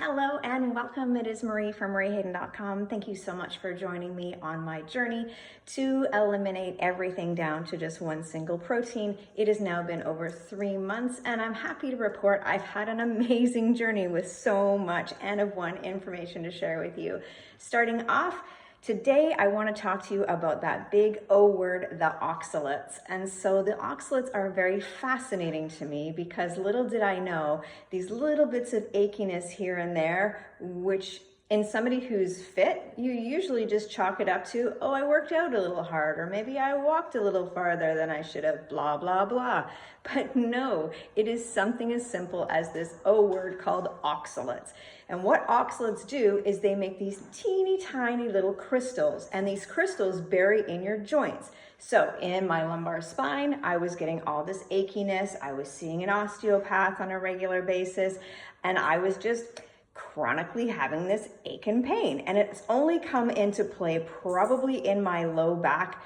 Hello and welcome. It is Marie from mariehayden.com. Thank you so much for joining me on my journey to eliminate everything down to just one single protein. It has now been over 3 months and I'm happy to report I've had an amazing journey with so much N of 1 information to share with you. Starting off, today, I want to talk to you about that big O word, the oxalates. And so the oxalates are very fascinating to me because little did I know, these little bits of achiness here and there, which in somebody who's fit, you usually just chalk it up to, oh, I worked out a little hard, or maybe I walked a little farther than I should have, blah, blah, blah. But no, it is something as simple as this O word called oxalates. And what oxalates do is they make these teeny tiny little crystals, and these crystals bury in your joints. So in my lumbar spine, I was getting all this achiness. I was seeing an osteopath on a regular basis, and I was just chronically having this ache and pain. And it's only come into play probably in my low back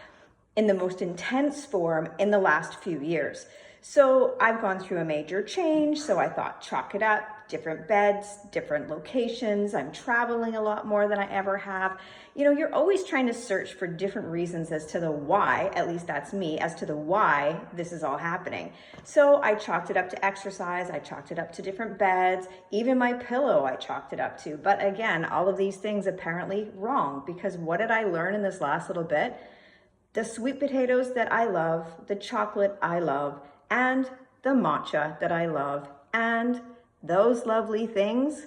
in the most intense form in the last few years. So I've gone through a major change. So I thought, chalk it up, different beds, different locations. I'm traveling a lot more than I ever have. You know, you're always trying to search for different reasons as to the why, at least that's me, as to the why this is all happening. So I chalked it up to exercise. I chalked it up to different beds, even my pillow I chalked it up to. But again, all of these things apparently wrong, because what did I learn in this last little bit? The sweet potatoes that I love, the chocolate I love, and the matcha that I love, and those lovely things,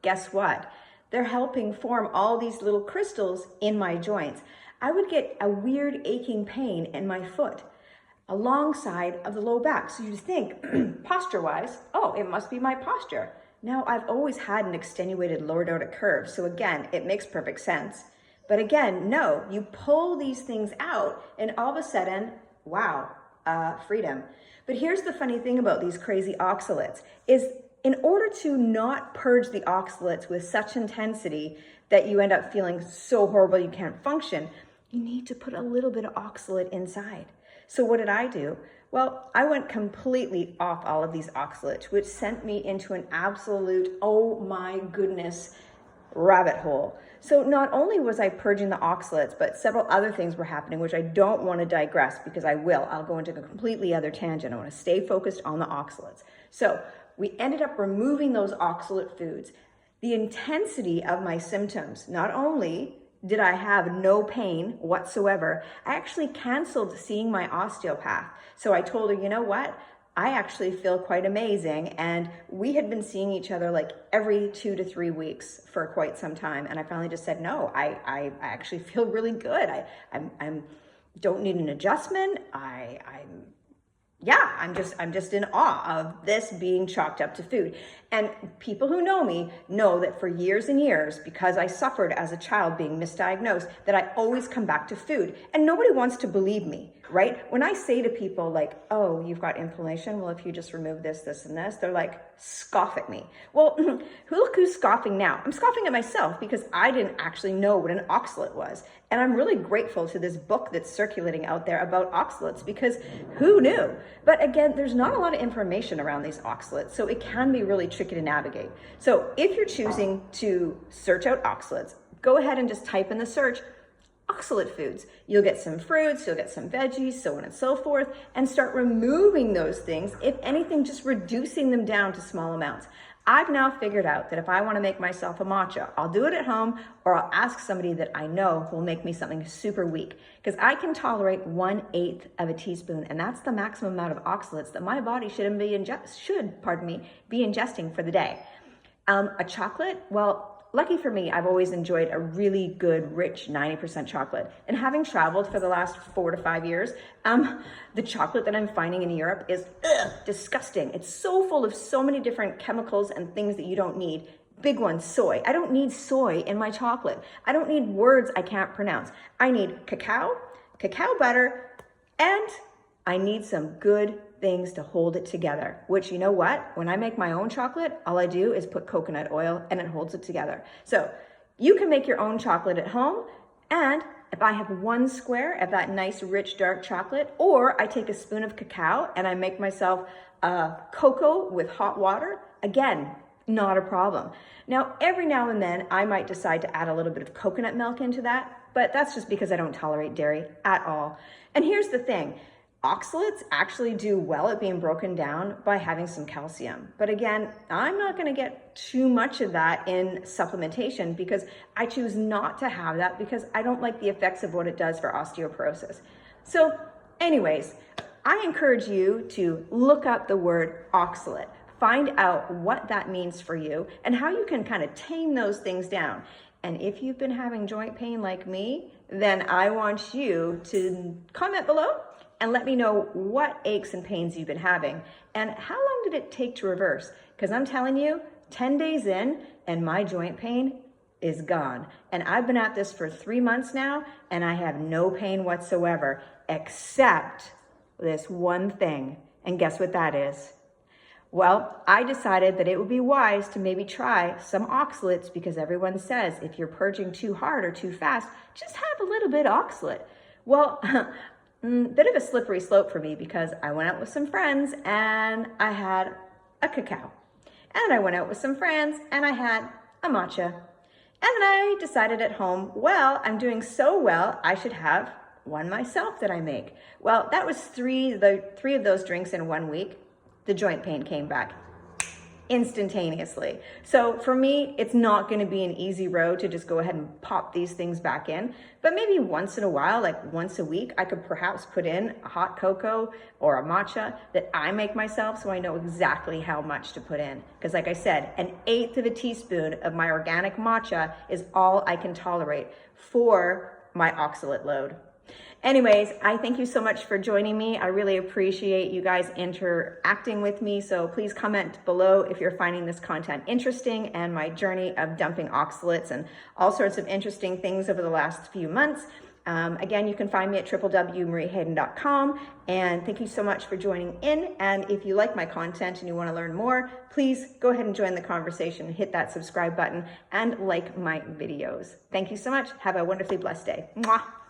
guess what? They're helping form all these little crystals in my joints. I would get a weird aching pain in my foot alongside of the low back. So you think, posture-wise, oh, it must be my posture. Now, I've always had an extenuated lordotic curve, so again, it makes perfect sense. But again, no, you pull these things out and all of a sudden, wow, freedom. But here's the funny thing about these crazy oxalates is in order to not purge the oxalates with such intensity that you end up feeling so horrible you can't function, you need to put a little bit of oxalate inside. So what did I do? Well, I went completely off all of these oxalates, which sent me into an absolute, oh my goodness, rabbit hole. So not only was I purging the oxalates, but several other things were happening, which I don't want to digress because I'll go into a completely other tangent. I want to stay focused on the oxalates. So we ended up removing those oxalate foods. The intensity of my symptoms, not only did I have no pain whatsoever, I actually canceled seeing my osteopath. So I told her, you know what? I actually feel quite amazing. And we had been seeing each other like every 2 to 3 weeks for quite some time. And I finally just said, no, I actually feel really good. I'm don't need an adjustment. I'm just in awe of this being chalked up to food. And people who know me know that for years and years, because I suffered as a child being misdiagnosed, that I always come back to food. And nobody wants to believe me, right? When I say to people like, oh, you've got inflammation, well, if you just remove this, this, and this, they're like, scoff at me. Well, look who's scoffing now. I'm scoffing at myself because I didn't actually know what an oxalate was. And I'm really grateful to this book that's circulating out there about oxalates because who knew? But again, there's not a lot of information around these oxalates, so it can be really tricky to navigate. So if you're choosing to search out oxalates, go ahead and just type in the search oxalate foods. You'll get some fruits, you'll get some veggies, so on and so forth, and start removing those things. If anything, just reducing them down to small amounts. I've now figured out that if I want to make myself a matcha, I'll do it at home or I'll ask somebody that I know will make me something super weak because I can tolerate 1/8 of a teaspoon, and that's the maximum amount of oxalates that my body should be ingesting for the day. A chocolate, well, lucky for me, I've always enjoyed a really good, rich 90% chocolate. And having traveled for the last 4 to 5 years, the chocolate that I'm finding in Europe is disgusting. It's so full of so many different chemicals and things that you don't need. Big one, soy. I don't need soy in my chocolate. I don't need words I can't pronounce. I need cacao butter, and I need some good things to hold it together, which, you know what? When I make my own chocolate, all I do is put coconut oil and it holds it together. So you can make your own chocolate at home. And if I have 1 square of that nice, rich, dark chocolate, or I take a spoon of cacao and I make myself cocoa with hot water, again, not a problem. Now, every now and then I might decide to add a little bit of coconut milk into that, but that's just because I don't tolerate dairy at all. And here's the thing, oxalates actually do well at being broken down by having some calcium. But again, I'm not going to get too much of that in supplementation because I choose not to have that because I don't like the effects of what it does for osteoporosis. So anyways, I encourage you to look up the word oxalate. Find out what that means for you and how you can kind of tame those things down. And if you've been having joint pain like me, then I want you to comment below and let me know what aches and pains you've been having and how long did it take to reverse? Because I'm telling you, 10 days in and my joint pain is gone. And I've been at this for 3 months now and I have no pain whatsoever except this one thing. And guess what that is? Well, I decided that it would be wise to maybe try some oxalates because everyone says if you're purging too hard or too fast, just have a little bit of oxalate. Well, bit of a slippery slope for me because I went out with some friends and I had a cacao. And I went out with some friends and I had a matcha. And then I decided at home, well, I'm doing so well, I should have one myself that I make. Well, that was three of those drinks in 1 week. The joint pain came back instantaneously. So for me, it's not going to be an easy road to just go ahead and pop these things back in. But maybe once in a while, like once a week, I could perhaps put in a hot cocoa or a matcha that I make myself so I know exactly how much to put in. Because like I said, 1/8 of a teaspoon of my organic matcha is all I can tolerate for my oxalate load. Anyways, I thank you so much for joining me. I really appreciate you guys interacting with me. So please comment below if you're finding this content interesting and my journey of dumping oxalates and all sorts of interesting things over the last few months. Again, you can find me at www.mariehayden.com. And thank you so much for joining in. And if you like my content and you want to learn more, please go ahead and join the conversation. Hit that subscribe button and like my videos. Thank you so much. Have a wonderfully blessed day. Mwah.